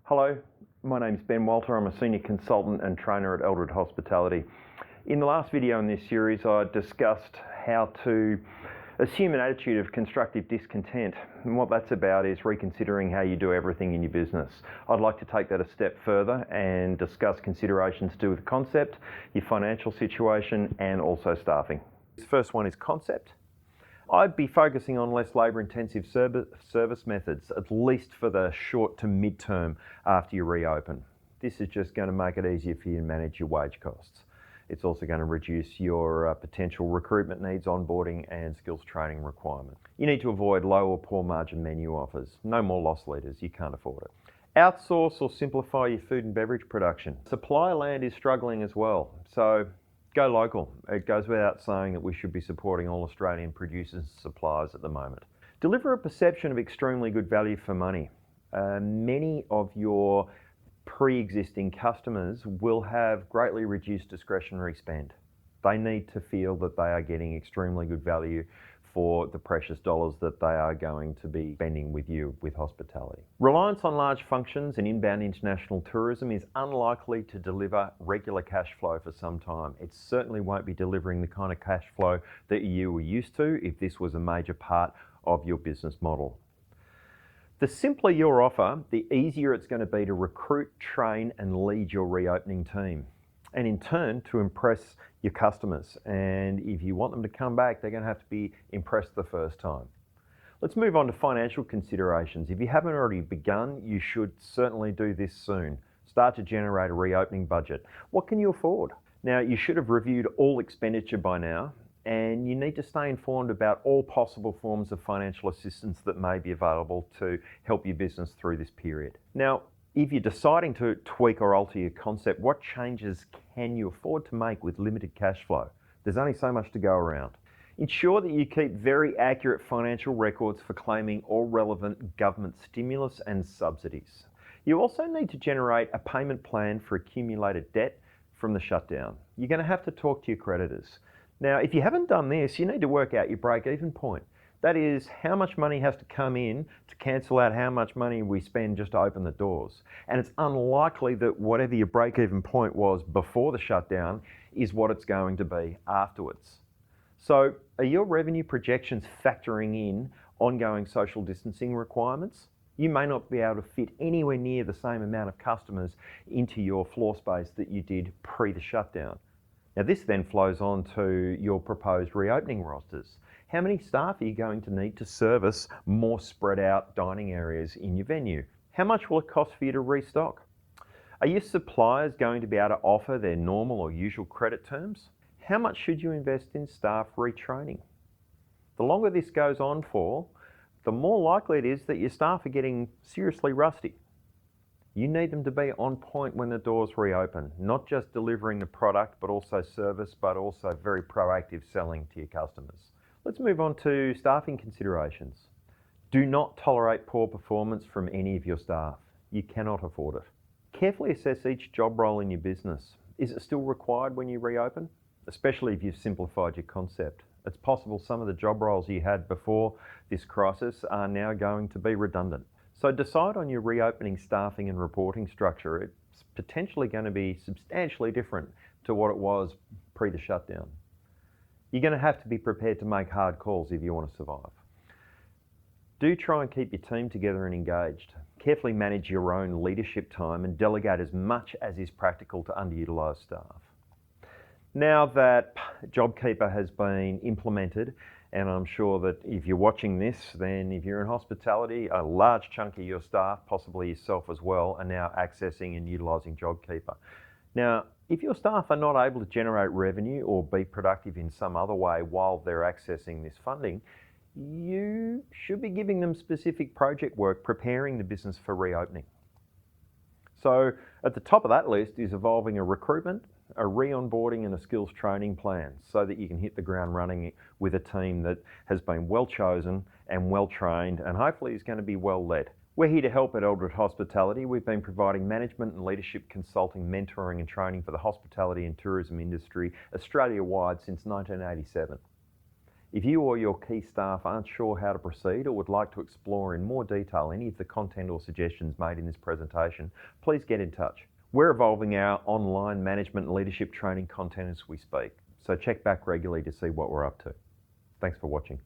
Hello, my name's Ben Walter. I'm a senior consultant and trainer at Eldred Hospitality. In the last video in this series, I discussed how to assume an attitude of constructive discontent. And what that's about is reconsidering how you do everything in your business. I'd like to take that a step further and discuss considerations to do with concept, your financial situation, and also staffing. The first one is concept. I'd be focusing on less labour-intensive service methods, at least for the short to mid-term after you reopen. This is just going to make it easier for you to manage your wage costs. It's also going to reduce your potential recruitment needs, onboarding and skills training requirements. You need to avoid low or poor margin menu offers. No more loss leaders, you can't afford it. Outsource or simplify your food and beverage production. Supply land is struggling as well, so go local. It goes without saying that we should be supporting all Australian producers and suppliers at the moment. Deliver a perception of extremely good value for money. Many of your pre-existing customers will have greatly reduced discretionary spend. They need to feel that they are getting extremely good value for the precious dollars that they are going to be spending with you with hospitality. Reliance on large functions and inbound international tourism is unlikely to deliver regular cash flow for some time. It certainly won't be delivering the kind of cash flow that you were used to if this was a major part of your business model. The simpler your offer, the easier it's going to be to recruit, train and lead your reopening team, and in turn to impress your customers. And if you want them to come back, they're going to have to be impressed the first time. Let's move on to financial considerations. If you haven't already begun, you should certainly do this soon. Start to generate a reopening budget. What can you afford? Now, you should have reviewed all expenditure by now, and you need to stay informed about all possible forms of financial assistance that may be available to help your business through this period. Now, if you're deciding to tweak or alter your concept, what changes can you afford to make with limited cash flow? There's only so much to go around. Ensure that you keep very accurate financial records for claiming all relevant government stimulus and subsidies. You also need to generate a payment plan for accumulated debt from the shutdown. You're going to have to talk to your creditors. Now, if you haven't done this, you need to work out your break-even point. That is, how much money has to come in to cancel out how much money we spend just to open the doors. And it's unlikely that whatever your break-even point was before the shutdown is what it's going to be afterwards. So, are your revenue projections factoring in ongoing social distancing requirements? You may not be able to fit anywhere near the same amount of customers into your floor space that you did pre the shutdown. Now, this then flows on to your proposed reopening rosters. How many staff are you going to need to service more spread out dining areas in your venue? How much will it cost for you to restock? Are your suppliers going to be able to offer their normal or usual credit terms? How much should you invest in staff retraining? The longer this goes on for, the more likely it is that your staff are getting seriously rusty. You need them to be on point when the doors reopen, not just delivering the product, but also service, but also very proactive selling to your customers. Let's move on to staffing considerations. Do not tolerate poor performance from any of your staff. You cannot afford it. Carefully assess each job role in your business. Is it still required when you reopen? Especially if you've simplified your concept. It's possible some of the job roles you had before this crisis are now going to be redundant. So decide on your reopening staffing and reporting structure. It's potentially going to be substantially different to what it was pre the shutdown. You're going to have to be prepared to make hard calls if you want to survive. Do try and keep your team together and engaged. Carefully manage your own leadership time and delegate as much as is practical to underutilised staff. Now that JobKeeper has been implemented, and I'm sure that if you're watching this, then if you're in hospitality, a large chunk of your staff, possibly yourself as well, are now accessing and utilising JobKeeper. Now, if your staff are not able to generate revenue or be productive in some other way while they're accessing this funding, you should be giving them specific project work preparing the business for reopening. So at the top of that list is evolving a recruitment, a re-onboarding and a skills training plan so that you can hit the ground running with a team that has been well chosen and well trained and hopefully is going to be well led. We're here to help at Eldred Hospitality. We've been providing management and leadership consulting, mentoring and training for the hospitality and tourism industry Australia-wide since 1987. If you or your key staff aren't sure how to proceed or would like to explore in more detail any of the content or suggestions made in this presentation, please get in touch. We're evolving our online management and leadership training content as we speak, so check back regularly to see what we're up to. Thanks for watching.